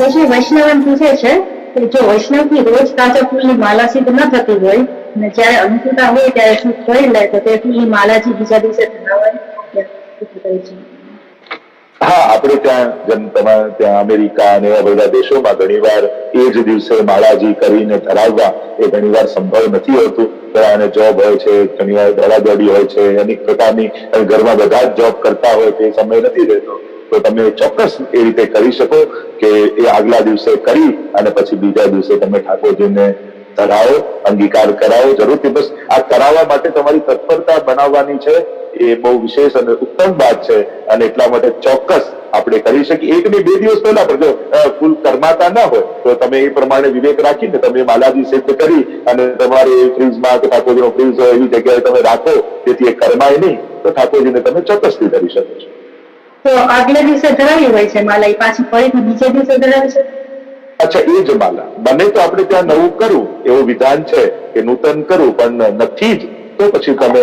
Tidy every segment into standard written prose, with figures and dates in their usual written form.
પછી વૈષ્ણવ પૂછે છે કે જો વૈષ્ણવથી રોજ તાજા ફૂલની માલા સિદ્ધ ન થતી હોય અને જયારે અનુકૂળતા હોય ત્યારે શું કરી લે તો તે ફૂલની માલાજી બીજા દિવસે ધરાવાય? હા, આપણે ત્યાં ત્યાં અમેરિકા અને એવા બધા દેશોમાં ઘણી વાર એ જ દિવસે માળાજી કરીને ધરાવવા એ ઘણી વાર સંભવ નથી હોતું. ઘણાને જોબ હોય છે, ઘણી વાર દોડાદોડી હોય છે, અનેક પ્રકારની ઘરમાં બધા જ જોબ કરતા હોય તે સમય નથી રહેતો. તો તમે ચોક્કસ એ રીતે કરી શકો કે એ આગલા દિવસે કરી અને પછી બીજા દિવસે તમે ઠાકોરજીને ધરાવો, અંગીકાર કરાવો. જરૂરથી બસ આ કરાવવા માટે તમારી તત્પરતા બનાવવાની છે. એ બહુ વિશેષ અને ઉત્તમ વાત છે અને એટલા માટે ચોક્કસ આપણે કરી શકીએ. 1 ને 2 દિવસ પહેલા પણ જો ફૂલ કરમાતા ના હોય તો તમે એ પ્રમાણે વિવેક રાખીને તમે માલાજી સિદ્ધ કરી અને તમારે ફ્રીજમાં કે ઠાકોરજીનો ફ્રીજ હોય એવી જગ્યાએ તમે રાખો જેથી એ કરમાય નહીં, તો ઠાકોરજીને તમે ચોક્કસથી ધરી શકો છો. તો આગલા દિવસે ધરાવી હોય છે માલા, પાછી ફરીથી બીજે દિવસે ધરાવે છે? અચ્છા, એ જ માલા બને તો આપણે ત્યાં નવું કરવું એવું વિધાન છે કે નૂતન કરવું, પણ નથી જ તો પછી તમે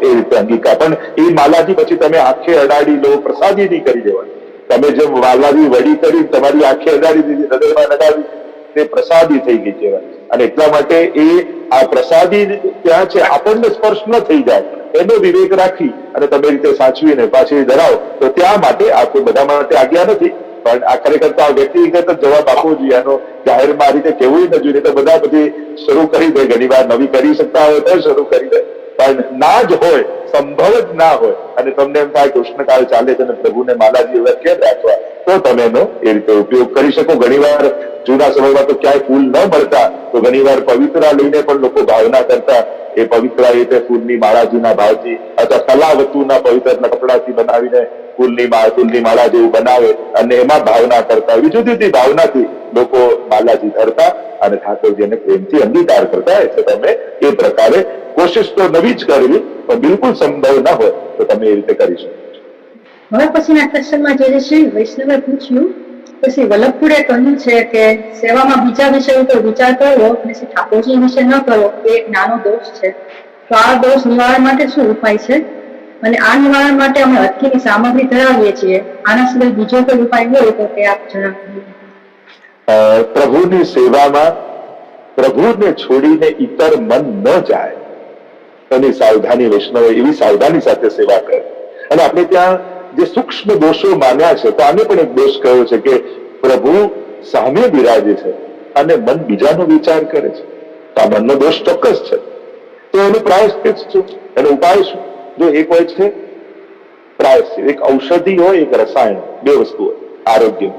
એ રીતે અંગીકાર. પણ એ માલાજી પછી તમે આંખે અડાડી લો, પ્રસાદી નહીં કરી દેવાની. તમે જેમ માલાજી વડી કરી તમારી આંખે અડાડી દીધી, હૃદયમાં અડાડી તે પ્રસાદી થઈ ગઈ કહેવાય. અને એટલા માટે એ આ પ્રસાદી ત્યાં છે આપણને સ્પર્શ ન થઈ જાય એનો વિવેક રાખી અને તમે રીતે સાચવીને પાછી ધરાવો તો ત્યાં માટે આ કોઈ બધા માટે આજ્ઞા નથી. પણ આ ખરેખર તો આ વ્યક્તિગત જ જવાબ આપવો જોઈએ. એનો જાહેરમાં આ રીતે કેવું ન જોઈએ. તો બધા બધી શરૂ કરી દે, ઘણી વાર નવી કરી શકતા હોય તો શરૂ કરી દે, પણ ના જ હોય, સંભવ જ ના હોય અને તમને એમ થાય કૃષ્ણકાળ ચાલે છે અને પ્રભુને માલાજી વગર કેમ રાખવા, તો તમે એનો એ રીતે ઉપયોગ કરી શકો. ઘણી વાર જૂના સમયમાં તો ક્યાંય ફૂલ ન મળતા તો ઘણી વાર પવિત્રા લઈને પણ લોકો ભાવના કરતા. એ પવિત્રા રીતે ફૂલની માળાજીના ભાવથી અથવા કલાવતુના પવિત્ર કપડાથી બનાવીને ફૂલની માળા જેવું બનાવે અને એમાં ભાવના કરતા. એવી જુદી જુદી ભાવનાથી લોકો માલાજી ધરતા અને ઠાકોરજીને પ્રેમથી અંગીકાર કરતા. એટલે તમે એ પ્રકારે કોશિશ તો નવી જ કરવી, પણ બિલકુલ સંભવ ના હોય તો તમે એ રીતે કરી શકો. હવે પછીના ક્વેશ્ચનમાં જે શ્રી વૈષ્ણવે પૂછ્યું કે શ્રી વલ્લભપુરે કહ્યું છે કે સેવામાં બીજા વિષય ઉપર વિચાર કરવો અને શ્રી ઠાકોરજી વિશે ન કરવો એ એક નાનો દોષ છે. તો આ દોષ નિવારણ માટે શું ઉપાય છે? અને આ નિવારણ માટે અમે હથકીની સામગ્રી ધરાવીએ છીએ, આના સિવાય બીજો કોઈ ઉપાય હોય તો તે આપ જણાવો. પ્રભુની સેવામાં પ્રભુને છોડીને ઇતર મન ન જાય એની સાવધાની વૈષ્ણવે એવી સાવધાની સાથે સેવા કરે. અને આપણે ત્યાં જે સૂક્ષ્મ દોષો માન્યા છે તો આને પણ એક દોષ કહ્યો છે કે પ્રભુ સામે બિરાજે છે અને મન બીજાનો વિચાર કરે છે. તો આ મનનો દોષ ચોક્કસ છે. તો એનું પ્રાયશ્ચિત શું, એનો ઉપાય શું? જો એક હોય છે પ્રાયશ્ચિત, એક ઔષધિ હોય, એક રસાયણ, બે વસ્તુ હોય આરોગ્ય.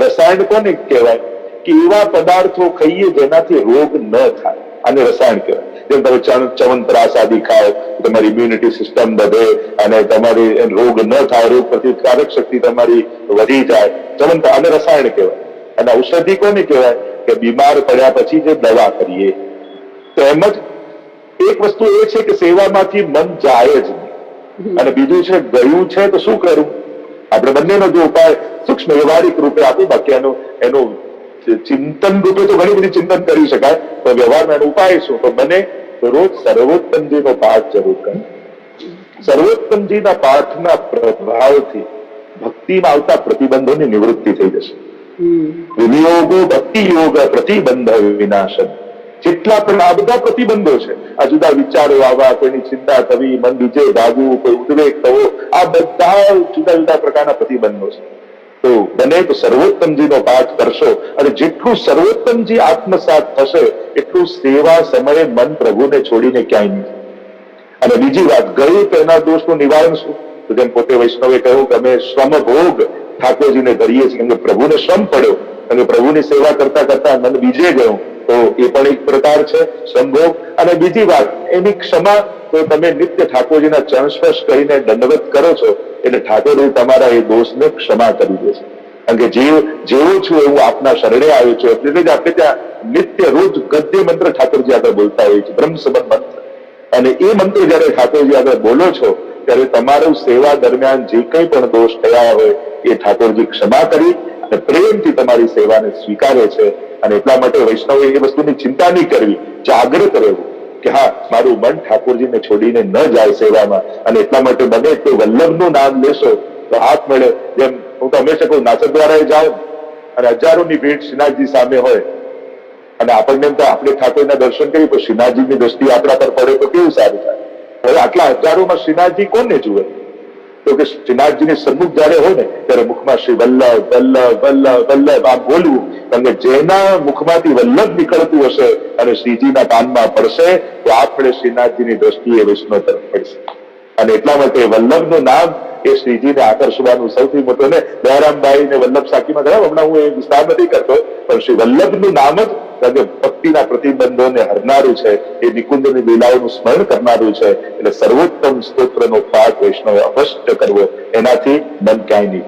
રસાયણ કોને કહેવાય કે એવા પદાર્થો ખાઈએ જેનાથી રોગ ન થાય, આને રસાયણ કહેવાય. જેમ તમે ચ્યવનપ્રાશ આદિ ખાઓ તમારી ઇમ્યુનિટી સિસ્ટમ વધે અને તમારી રોગ ન થાય, રોગ પ્રતિકારક શક્તિ તમારી વધી જાય. ચ્યવનપ્રાશ આને રસાયણ કહેવાય. અને ઔષધિ કોને કહેવાય કે બીમાર પડ્યા પછી જે દવા કરીએ. તો એમ જ એક વસ્તુ એ છે કે સેવામાંથી મન જાય જ નહીં. અને બીજું છે ગયું છે તો શું કરવું? આપણે બંનેનો જો ઉપાય સૂક્ષ્મ વ્યવહારિક રૂપે આપી, બાકી એનું ચિંતન રૂપે તો ઘણી બધી ચિંતન કરી શકાય, તો વ્યવહારમાં એનો ઉપાય શું? તો બને તો રોજ સર્વોત્તમજીનો પાઠ જરૂર કરે. સર્વોત્તમજીના પાઠના પ્રભાવથી ભક્તિમાં આવતા પ્રતિબંધોની નિવૃત્તિ થઈ જશે. વિનિયોગો ભક્તિ યોગ પ્રતિબંધ વિનાશન. જેટલા પણ આ બધા પ્રતિબંધો છે, આ જુદા વિચારો આવવા, કોઈની ચિંતા થવી, મન બીજે ભાગવું, કોઈ ઉદ્વેગ થવો, આ બધા જુદા જુદા પ્રકારના પ્રતિબંધો છે. તો બને તો સર્વોત્તમજીનો પાઠ કરશો અને જેટલું સર્વોત્તમજી આત્મસાત થશે એટલું સેવા સમયે મન પ્રભુને છોડીને ક્યાંય નહીં. અને બીજી વાત, ગયું તો એના દોષનું નિવારણ શું? તો જેમ પોતે વૈષ્ણવે કહ્યું કે અમે શ્રમ ભોગ ઠાકોરજીને ધરીએ છીએ, કેમ કે પ્રભુને શ્રમ પડ્યો, અને પ્રભુની સેવા કરતા કરતા મન બીજે ગયું, તો એ પણ એક પ્રકાર છે સંભોગ. અને બીજી વાત એની ક્ષમા, તો તમે નિત્ય ઠાકોરજીના ચરણ સ્પર્શ કરીને દંડવત કરો છો એટલે ઠાકોર તમારા એ દોષને ક્ષમા કરી દે છે. કારણ કે જેવો છું એવું આપના શરણે આવ્યો છું. એટલે જ આપણે ત્યાં નિત્ય રોજ ગદ્ય મંત્ર ઠાકોરજી આગળ બોલતા હોઈએ છીએ, બ્રહ્મ સંબંધ મંત્ર. અને એ મંત્ર જયારે ઠાકોરજી આગળ બોલો છો ત્યારે તમારું સેવા દરમિયાન જે કંઈ પણ દોષ થયા હોય એ ઠાકોરજી ક્ષમા કરી અને પ્રેમથી તમારી સેવાને સ્વીકારે છે. અને એટલા માટે વૈષ્ણવે એ વસ્તુની ચિંતા નહીં કરવી, જાગૃત રહેવું કે હા, મારું મન ઠાકોરજીને છોડીને ન જાય સેવામાં. અને એટલા માટે બને તો વલ્લભનું નામ લેશો તો હાથ મળે. જેમ હું તો હંમેશા કહું, નાચદ્વારાએ જાઓ અને હજારોની ભીડ શ્રીનાથજી સામે હોય અને આપણને એમ તો આપણે ઠાકોરના દર્શન કરીએ તો શ્રીનાથજીની દ્રષ્ટિ આપણા પર પડે તો કેવું સારું થાય. હવે આટલા હજારોમાં શ્રીનાથજી કોને જુએ? તો કે શ્રીનાથજીની સન્મુખ જયારે હોય ને ત્યારે મુખમાં શ્રી વલ્લભ વલ્લભ વલ્લભ વલ્લભ આમ બોલવું, કારણ કે જેના મુખમાંથી વલ્લભ નીકળતું હશે અને શ્રીજીના કાનમાં પડશે તો આપણે શ્રીનાથજીની દ્રષ્ટિએ વૈષ્ણવ તરફ પડશે. અને એટલા માટે વલ્લભનું નામ એ શ્રીજીને આકર્ષવાનું સૌથી મોટું ને દયારામભાઈ ને વલ્લભ સાખીમાં ગયા, હમણાં હું એ વિસ્તાર નથી કરતો, પણ શ્રી વલ્લભનું નામ જ કારણ કે ભક્તિના પ્રતિબંધોને હરનારું છે, એ નિકુંજની લીલાઓનું સ્મરણ કરનારું છે. એટલે સર્વોત્તમ સ્તોત્રનો પાઠ વૈષ્ણવે અવશ્ય કરવો, એનાથી મન ક્યાંય નહીં.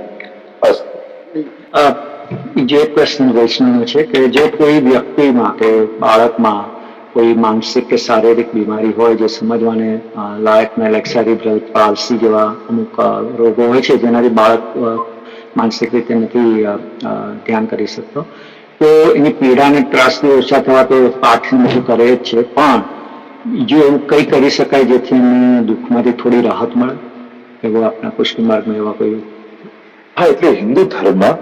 જે પ્રશ્ન વૈષ્ણવનો છે કે જે કોઈ વ્યક્તિમાં કે બાળકમાં કોઈ માનસિક કે શારીરિક બીમારી હોય જે સમજવાને લાયક ને લાયક સેરિબ્રલ પાલ્સી જેવા અમુક રોગો હોય છે જેનાથી બાળક માનસિક રીતે નથી ધ્યાન કરી શકતો, તો એની પીડાને ત્રાસથી ઓછા થવા તો પાઠ બધું કરે જ છે, પણ જો એવું કંઈ કરી શકાય જેથી એમને દુઃખમાંથી થોડી રાહત મળે એવો આપણા પુષ્ટિ માર્ગમાં એવા કોઈ? હા, એટલે હિન્દુ ધર્મમાં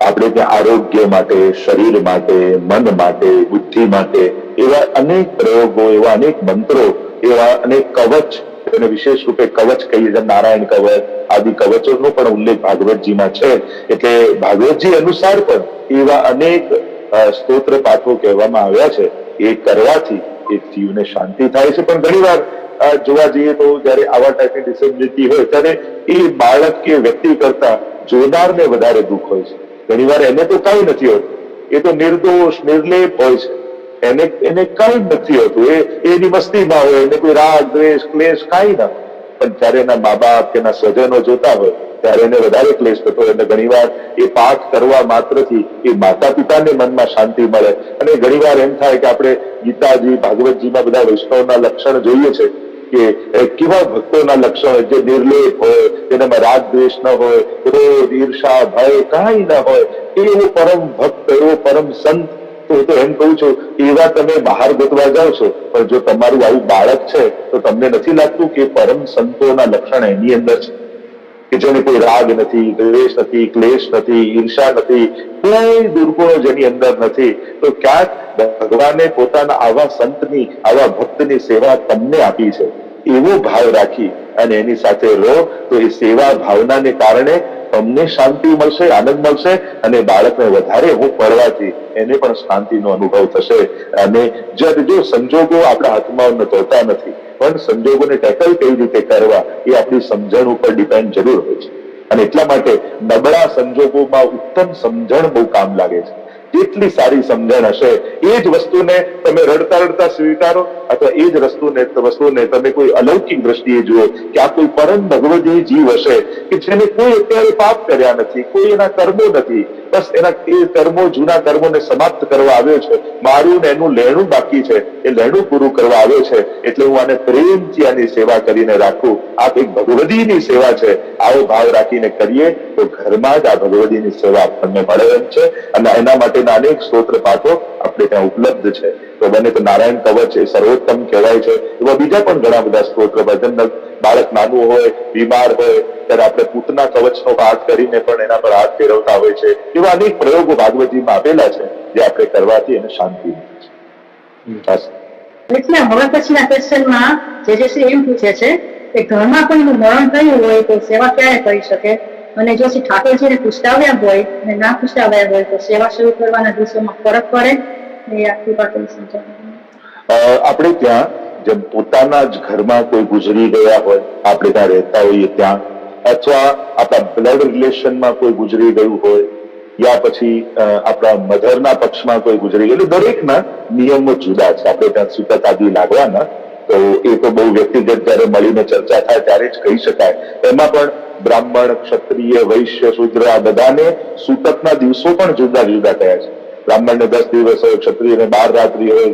આપણે ત્યાં આરોગ્ય માટે, શરીર માટે, મન માટે, બુદ્ધિ માટે એવા અનેક પ્રયોગો, એવા અનેક મંત્રો, એવા અનેક કવચ, એને વિશેષ રૂપે કવચ કહીએ જેમ નારાયણ કવચ આદિ કવચોનો પણ ઉલ્લેખ ભાગવતજીમાં છે. એટલે ભાગવતજી અનુસાર પણ એવા અનેક સ્તોત્ર પાઠો કહેવામાં આવ્યા છે. એ કરવાથી એક જીવને શાંતિ થાય છે. પણ ઘણી વાર જોવા જઈએ તો જયારે આવા ટાઈપની ડિસેબિલિટી હોય ત્યારે એ બાળક કે વ્યક્તિ કરતા જોનારને વધારે દુઃખ હોય છે. ઘણી વાર એને તો કઈ નથી હોતું, એ તો નિર્દોષ નિર્લેપ હોય છે, એને કઈ નથી હોતું, એની મસ્તીમાં હોય, એને કોઈ રાગ દ્વેષ ક્લેશ કઈ ના. પણ જયારે એના મા બાપ કે એના સ્વજનો જોતા હોય ત્યારે એને વધારે ક્લેશ થતો હોય. એટલે ઘણી વાર એ પાઠ કરવા માત્રથી એ માતા પિતાને મનમાં શાંતિ મળે. અને ઘણી વાર એમ થાય કે આપણે ગીતાજી ભાગવતજીમાં બધા વૈષ્ણવના લક્ષણ જોઈએ છે કે કેવા ભક્તોના લક્ષણ જે નિર્લેપ હોય, જેનામાં રાગ દ્વેષ ન હોય, ક્રોધ ઈર્ષા ભય કાંઈ ન હોય, એવો પરમ ભક્ત, એવો પરમ સંત. હું તો એમ કહું છું એવા તમે બહાર ગોતવા જાઓ છો, પણ જો તમારું આવું બાળક છે તો તમને નથી લાગતું કે પરમ સંતોના લક્ષણ એની અંદર છે કે જેને કોઈ રાગ નથી, દ્વેષ નથી, ક્લેશ નથી, ઈર્ષા નથી, કોઈ દુર્ગુણો જેની અંદર નથી, તો ક્યાંક ભગવાને પોતાના આવા સંતની, આવા ભક્તની સેવા તમને આપી છે. એવો ભાવ રાખી અને એની સાથે રહો તો એ સેવા ભાવનાને કારણે તમને શાંતિ મળશે, આનંદ મળશે અને બાળકને વધારે હું પડવાથી એને પણ શાંતિનો અનુભવ થશે. અને જો સંજોગો આપણા હાથમાં હોતા નથી, પણ સંજોગોને ટેકલ કેવી રીતે કરવા એ આપણી સમજણ ઉપર ડિપેન્ડ જરૂર હોય છે. અને એટલા માટે નબળા સંજોગોમાં ઉત્તમ સમજણ બહુ કામ લાગે છે. જેટલી સારી સમજણ હશે એ જ વસ્તુને તમે રડતા રડતા સ્વીકારો, અથવા એ જ વસ્તુને તમે કોઈ અલૌકિક દ્રષ્ટિએ જુઓ કે આ કોઈ પરમ ભગવદી જીવ હશે કે જેને કોઈ અત્યારે પાપ કર્યા નથી, કોઈ એના કર્મો નથી, બસ એના એ કર્મો, જૂના કર્મોને સમાપ્ત કરવા આવ્યો છે, મારું ને એનું લેણું બાકી છે, એ લેણું પૂરું કરવા આવ્યો છે, એટલે હું આને પ્રેમથી આની સેવા કરીને રાખું. આ એક ભગવદીની સેવા છે, આવો ભાવ રાખીને કરીએ તો ઘરમાં જ આ ભગવદીની સેવા આપણને મળે એમ છે. અને એના માટેના અનેક સ્તોત્ર પાઠો આપણે ત્યાં ઉપલબ્ધ છે. તો બને તો નારાયણ કવચ એ સર્વોત્તમ કહેવાય છે. એવા બીજા પણ ઘણા બધા સ્તોત્ર ભજન, બાળક નાનું હોય, બીમાર હોય ત્યારે આપણે પૂતના કવચનો પાઠ કરીને પણ એના પર હાથ ફેરવતા હોય છે. એવા અનેક પ્રયોગો ભાગવતજીમાં આપેલા છે જે આપણે કરવાથી એને શાંતિ મળે છે. એટલે હવે પછીના ક્વેશ્ચનમાં જે એમ પૂછે છે કે ઘરમાં કોઈનું મરણ થયું હોય તો સેવા ક્યારે કરી શકે, અને જો શ્રી ઠાકોરજીને પૂછતાવ્યા હોય અને ના પૂછતાવ્યા હોય તો સેવા શરૂ કરવાના દિવસોમાં ફરક પડે, એ આખી વાત સમજાવવાનું. આપણે ત્યાં જેમ પોતાના જ ઘરમાં કોઈ ગુજરી ગયા હોય, આપણે ત્યાં રહેતા હોઈએ ત્યાં, અથવા આપણા બ્લડ રિલેશનમાં કોઈ ગુજરી ગયું હોય, યા પછી આપણા મધરના પક્ષમાં કોઈ ગુજરી ગયું, દરેકના નિયમો જુદા છે. આપણે ત્યાં સૂતક આદિ લાગવાના, તો એ તો બહુ વ્યક્તિગત જયારે મળીને ચર્ચા થાય ત્યારે જ કહી શકાય. એમાં પણ બ્રાહ્મણ, ક્ષત્રિય, વૈશ્ય, શૂદ્ર આ બધાને સૂતકના દિવસો પણ જુદા જુદા થયા છે. બ્રાહ્મણને 10 દિવસ હોય, ક્ષત્રિયને 12 રાત્રિ હોય,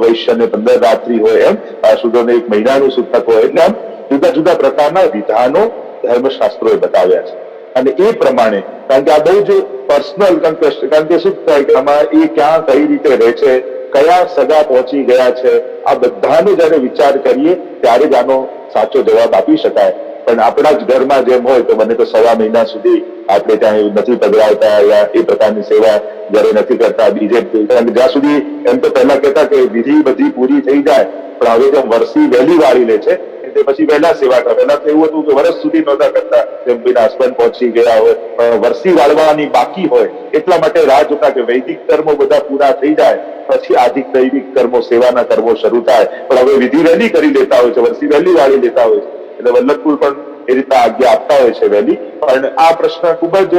વૈશ્યને 15 રાત્રિ હોય, એમ શૂદ્રને 1 મહિનાનું સૂતક હોય. એટલે આમ જુદા જુદા પ્રકારના વિધાનો ધર્મશાસ્ત્રોએ બતાવ્યા છે. અને એ પ્રમાણે, કારણ કે આ બહુ જ પર્સનલ, કારણ કે શું થાય કે આમાં એ ક્યાં કઈ રીતે રહે છે, કયા સગા પહોંચી ગયા છે, આ બધાનો જયારે વિચાર કરીએ ત્યારે જ આનો સાચો જવાબ આપી શકાય. પણ આપણા જ ઘરમાં જેમ હોય તો મને તો 1.5 મહિના સુધી આપણે ત્યાં નથી પધરાવતા યા એ પ્રકારની સેવા ઘરે નથી કરતા. બીજે જ્યાં સુધી એમ તો પહેલા કહેતા કે વિધિ બધી પૂરી થઈ જાય, પણ હવે જેમ વરસી વહેલી વાળી લે છે તે પછી વહેલા સેવા કરે. પહેલા તો એવું હતું કે વર્ષ સુધી નહોતા કરતા, જેમ કોઈના હસબન્ડ પહોંચી ગયા હોય, વરસી વાળવાની બાકી હોય એટલા માટે રાહ જોતા કે વૈદિક કર્મો બધા પૂરા થઈ જાય પછી આધિક દૈવિક કર્મો, સેવાના કર્મો શરૂ થાય. પણ હવે વિધિ વહેલી કરી લેતા હોય છે, વરસી વહેલી વાળી લેતા હોય છે. એટલે વલ્લભકુળ પણ એ રીતના આજ્ઞા આપતા હોય છે વહેલી. પણ આ પ્રશ્ન ખૂબ જ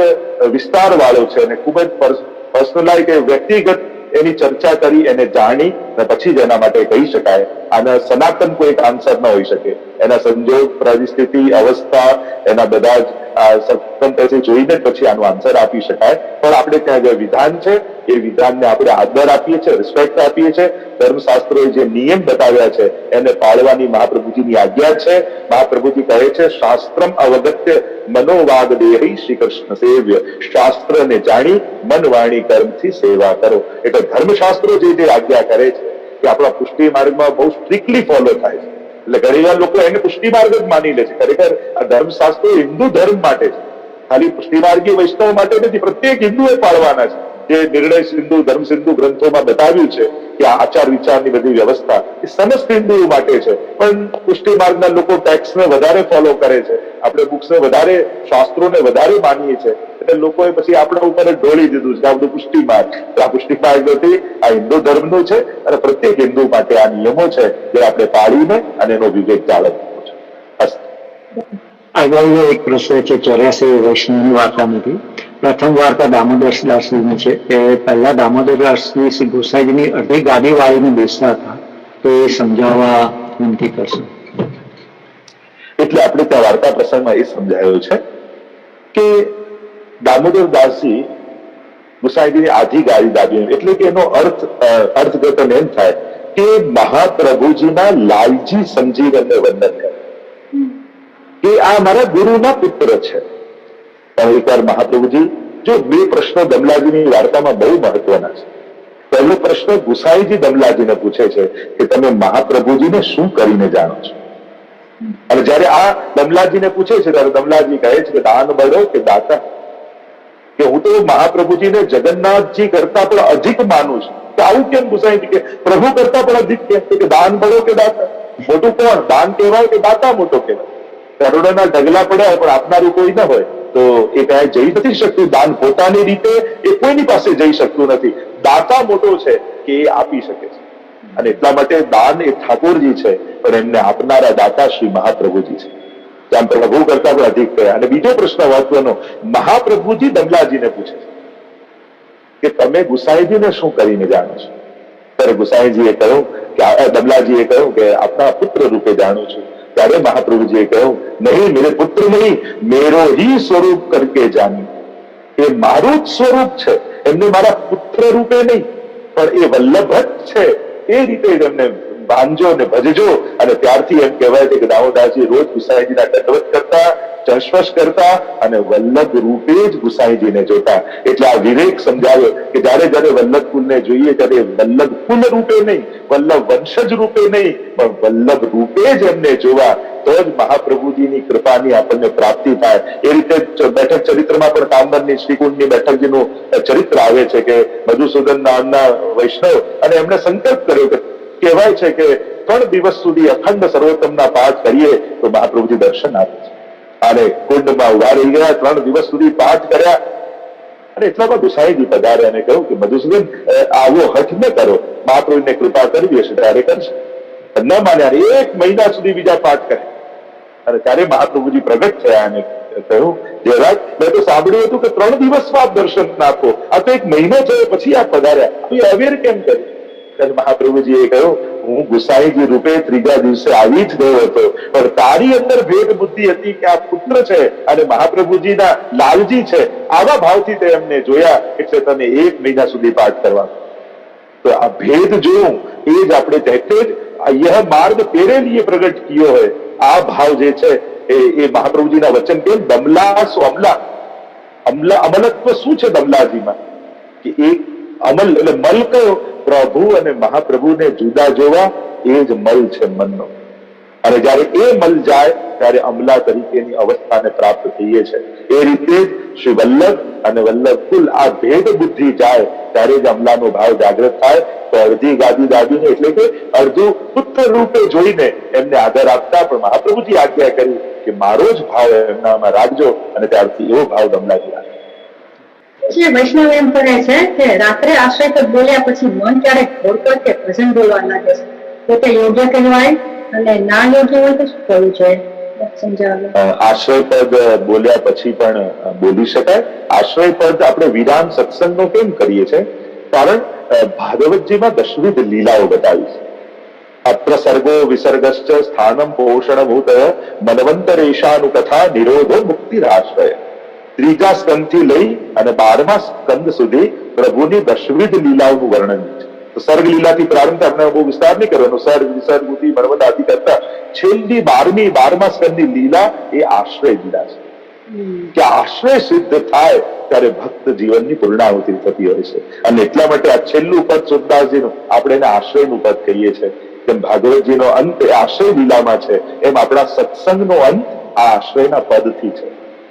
વિસ્તાર વાળો છે અને ખૂબ જ પર્સનલાઇઝ કે વ્યક્તિગત એની ચર્ચા કરી, એને જાણી અને પછી જ એના માટે કહી શકાય. આના સનાતન કોઈ એક આન્સર ન હોઈ શકે. એના સંજોગ, પરિસ્થિતિ, અવસ્થા, એના બધા જ સર્કમસ્ટન્સીસ જોઈને પછી આનો આન્સર આપી શકાય. પણ આપણે ત્યાં જે વિધાન છે એ વિધાનને આપણે આદર આપીએ છીએ, રિસ્પેક્ટ આપીએ છીએ. ધર્મશાસ્ત્રોએ જે નિયમ બતાવ્યા છે એને પાળવાની મહાપ્રભુજીની આજ્ઞા છે. મહાપ્રભુજી કહે છે, શાસ્ત્રમ અવગત્ય મનોવાગ દેહી શ્રી કૃષ્ણ સેવ્ય. શાસ્ત્રને જાણી મન વાણી કર્મથી સેવા કરો. એટલે ધર્મશાસ્ત્રો જે આજ્ઞા કરે છે એ આપણા પુષ્ટિ માર્ગમાં બહુ સ્ટ્રિક્ટલી ફોલો થાય છે. એટલે ઘણી વાર લોકો એને પુષ્ટિ માર્ગ જ માની લે છે. ખરેખર આ ધર્મશાસ્ત્રો હિન્દુ ધર્મ માટે છે, ખાલી પુષ્ટિમાર્ગી વૈષ્ણવ માટે નથી. પ્રત્યેક હિન્દુએ પાળવાના છે. જે નિર્ણય સિંધુ, ધર્મ સિંધુ ગ્રંથોમાં બતાવ્યું છે કે આ આચાર વિચારની બધી વ્યવસ્થા એ સમસ્ત હિન્દુઓ માટે છે. પણ પુષ્ટિ માર્ગના લોકો ટેક્સને વધારે ફોલો કરે છે, આપણે બુક્સને વધારે, શાસ્ત્રોને વધારે માનીએ છીએ. એટલે લોકોએ પછી આપણા ઉપર જ ઢોળી દીધું છે કે આ બધું પુષ્ટિ માર્ગ. આ પુષ્ટિ માર્ગ નથી, આ હિન્દુ ધર્મનું છે અને પ્રત્યેક હિન્દુ માટે આ નિયમો છે જે આપણે પાળીને અને એનો વિવેક જાળવવો છે. આગળ એક પ્રશ્ન છે 84 વૈષ્ણવની વાર્તામાંથી. પ્રથમ વાર્તા દામોદરદાસજીની છે કે પહેલા દામોદરદાસજી શ્રી ગોસાઈજીની અડધી ગાદી વાળીને બેસતા હતા, તો એ સમજાવવા વિનંતી કરશું. એટલે આપણે ત્યાં વાર્તા પ્રસંગમાં એ સમજાયો છે કે દામોદરદાસજી ગોસાઈજીની આધી ગાદી દાબી, એટલે કે એનો અર્થઘટન એમ થાય કે મહાપ્રભુજીના લાલજી સમજી એમને વંદન કરે કે આ મારા ગુરુના પુત્ર છે. પણ એકવાર મહાપ્રભુજી, જો 2 પ્રશ્નો દમલાજીની વાર્તામાં બહુ મહત્વના છે. પહેલો પ્રશ્ન ગુસાઈજી દમલાજીને પૂછે છે કે તમે મહાપ્રભુજીને શું કરીને જાણો છો? અને જયારે આ દમલાજીને પૂછે છે ત્યારે દમલાજી કહે છે કે દાન બળો કે દાતા, કે હું તો મહાપ્રભુજીને જગન્નાથજી કરતા પણ અધિક માનું છું. તો આવું કેમ ગુસાઈજી કે પ્રભુ કરતા પણ અધિક કેમ? કે દાન બળો કે દાતા, મોટું કોણ, દાન કહેવાય કે દાતા મોટો કહેવાય? કરોડોના ઢગલા પડ્યા પણ આપનારું કોઈ ન હોય તો એ ક્યાંય જઈ નથી શકતું. દાન પોતાની રીતે એ કોઈની પાસે જઈ શકતું નથી. દાતા મોટો છે કે એ આપી શકે છે. અને એટલા માટે દાન એ ઠાકોરજી છે, પણ એમને આપનારા દાતા શ્રી મહાપ્રભુજી છે. ત્યાં પ્રભુ કરતા પણ અધિક કયા. અને બીજો પ્રશ્ન મહત્વનો, મહાપ્રભુજી દમલાજીને પૂછે છે કે તમે ગુસાઈજીને શું કરીને જાણો છો? ત્યારે ગુસાઈજીએ કહ્યું કે દમલાજીએ કહ્યું કે આપના પુત્ર રૂપે જાણું છું. ત્યારે મહાપ્રભુજીએ કહ્યું, નહીં મેરે પુત્ર નહીં, મેરો હી સ્વરૂપ કરકે જાની. એ મારું જ સ્વરૂપ છે, એમને મારા પુત્ર રૂપે નહીં પણ એ વલ્લભ જ છે એ રીતે જ એમને બાંધજો ને ભજજો. અને ત્યારથી એમ કહેવાય છે કે દામોદાસજી રોજ ગુસાઈજીના દંડવત કરતા, ચશ્વશ કરતા અને વલ્લભ રૂપે જ ગુસાઈજીને જોતા. એટલે આ વિવેક સમજાવ્યો કે જયારે જયારે વલ્લભ કુલને જોઈએ ત્યારે વલ્લભ કુલ રૂપે નહીં, વલ્લભ વંશજ રૂપે નહીં, પણ વલ્લભ રૂપે જ એમને જોવા, તો જ મહાપ્રભુજીની કૃપાની આપણને પ્રાપ્તિ થાય. એ રીતે બેઠક ચરિત્રમાં પણ કામનની શ્રીકુંડની બેઠકજીનું ચરિત્ર આવે છે કે મધુસૂદન નામના વૈષ્ણવ, અને એમણે સંકલ્પ કર્યો કે કહેવાય છે કે 3 દિવસ સુધી અખંડ સર્વોત્તમના પાઠ કરીએ તો મહાપ્રભુજી દર્શન આપે છે. અને કુંડમાં ઉભા રહી ગયા, 3 દિવસ સુધી પાઠ કર્યા. અને એટલામાં ગુસાઈજી પધાર્યા અને કહ્યું કે મધુસૂદન આવો હઠ ન કરો, મહાપ્રભુને કૃપા કરવી હશે ત્યારે કરશે. ન માન્યા, 1 મહિના સુધી બીજા પાઠ કરે. અને ત્યારે મહાપ્રભુજી પ્રગટ થયા અને કહ્યું, જયરાજ મેં તો સાંભળ્યું હતું કે 3 દિવસમાં આપ દર્શન આપો, આ તો 1 મહિનો થયો પછી આપ પધાર્યા, અવેર કેમ કર્યું? ત્યારે મહાપ્રભુજીએ કહ્યું, હું ગુસાઈજી રૂપે 3જા દિવસે આવી જ ગયો હતો, પણ તારી અંદર ભેદ બુદ્ધિ હતી કે આ પુત્ર છે અને મહાપ્રભુજીના લાલજી છે, આવા ભાવથી તે એમને જોયા, એટલે તને 1 મહિના સુધી પાઠ કરવા. તો આ ભેદ જોયું એ જ આપણે કહેતે જ यह मार्ग तेरे लिए प्रकट कियो है. આ ભાવ જે છે એ મહાપ્રભુજીના વચન કે દમલા સો અમલા, અમલત્વ શું છે દમલાજીમાં? કે એક અમલ એટલે મલ કયો? પ્રભુ અને મહાપ્રભુને જુદા જોવા, એ જ મલ છે મનનો. અને જ્યારે એ મલ જાય ત્યારે અમલા તરીકેની અવસ્થાને પ્રાપ્ત થઈએ છે. એ રીતે જ શ્રી વલ્લભ અને વલ્લભ કુલ આ ભેદ બુદ્ધિ જાય ત્યારે જ અમલાનો ભાવ જાગૃત થાય. તો અડધી ગાદી દાદીને એટલે કે અડધું પુત્ર રૂપે જોઈને એમને આદર આપતા પણ મહાપ્રભુજી આજ્ઞા કરી કે મારો જ ભાવ એમનામાં રાખજો, અને ત્યારથી એવો ભાવ ગમલાજી રાખે. જે વૈષ્ણવ એમ કરે છે કે રાત્રે આશ્રય પદ બોલ્યા પછી મન ક્યારેક ઘોડકર કે ભજન બોલવા લાગે છે, તો તે યોગ્ય કહેવાય અને ના યોગ્ય હોય તો શું કરવું જોઈએ? સમજાવો. આશ્રય પદ બોલ્યા પછી પણ બોલી શકાય. આશ્રય પદ આપણે વિરામ સત્સંગનો કેમ કરીએ છીએ? કારણ ભાગવતજીમાં દશવિધ લીલાઓ બતાવી છે. અત્ર સર્ગો વિસર્ગશ્ચ સ્થાનમ પોષણભૂત મનવંતરેશાનું કથા નિરોધો મુક્તિરાશ્રય. ત્રીજા સ્કંદથી લઈ અને 12મા સ્કંદ સુધી પ્રભુની દશવિધ લીલાઓનું વર્ણન છે. તો સર્ગ લીલાથી પ્રારંભ આપણે બહુ વિસ્તાર નહીં કરવાનો. સર્ગ વિસર્ગ મનવંત આદિ કરતા છેલ્લી 12મા સ્કંદની લીલા એ આશ્રય લીલા છે. કે આશ્રય સિદ્ધ થાય ત્યારે ભક્ત જીવનની પૂર્ણાહુતિ થતી હોય છે. અને એટલા માટે આ છેલ્લું પદ સુરદાસજીનું આપણે એને આશ્રયનું પદ કહીએ છીએ. તેમ ભાગવતજીનો અંત એ આશ્રય લીલામાં છે, એમ આપણા સત્સંગનો અંત આ આશ્રયના પદથી છે.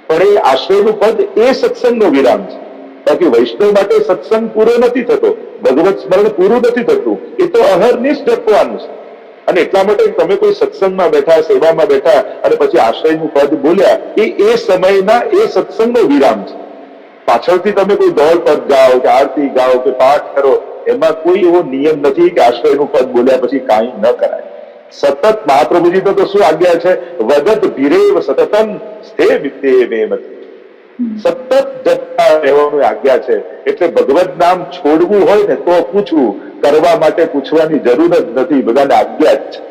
પણ એ આશ્રયનું પદ એ સત્સંગનો વિરામ છે. બાકી વૈષ્ણવ માટે સત્સંગ પૂરો નથી થતો, ભગવત સ્મરણ પૂરું નથી થતું. એ તો અહર્નિશ જપવાનું છે. અને એટલા માટે તમે કોઈ સત્સંગમાં બેઠા, સેવામાં બેઠા અને પછી આશ્રયનું પદ બોલ્યા, એ સમયના એ સત્સંગનો વિરામ છે. પાછળથી તમે કોઈ દોડ પદ ગાઓ કે આરતી ગાઓ કે પાઠ કરો, એમાં કોઈ એવો નિયમ નથી કે આશ્રયનું પદ બોલ્યા પછી કાંઈ ન કરાય. સતત મહાપ્રભુજી તો શું આજ્ઞા છે? વદત ભીરેવ સતતમ સ્થે વિત્તે મેમતિ. સતત જપતા રહેવાનું આજ્ઞા છે. એટલે ભગવત નામ છોડવું હોય ને તો પૂછવું, કરવા માટે પૂછવાની જરૂર જ નથી. બધાને આજ્ઞા જ છે.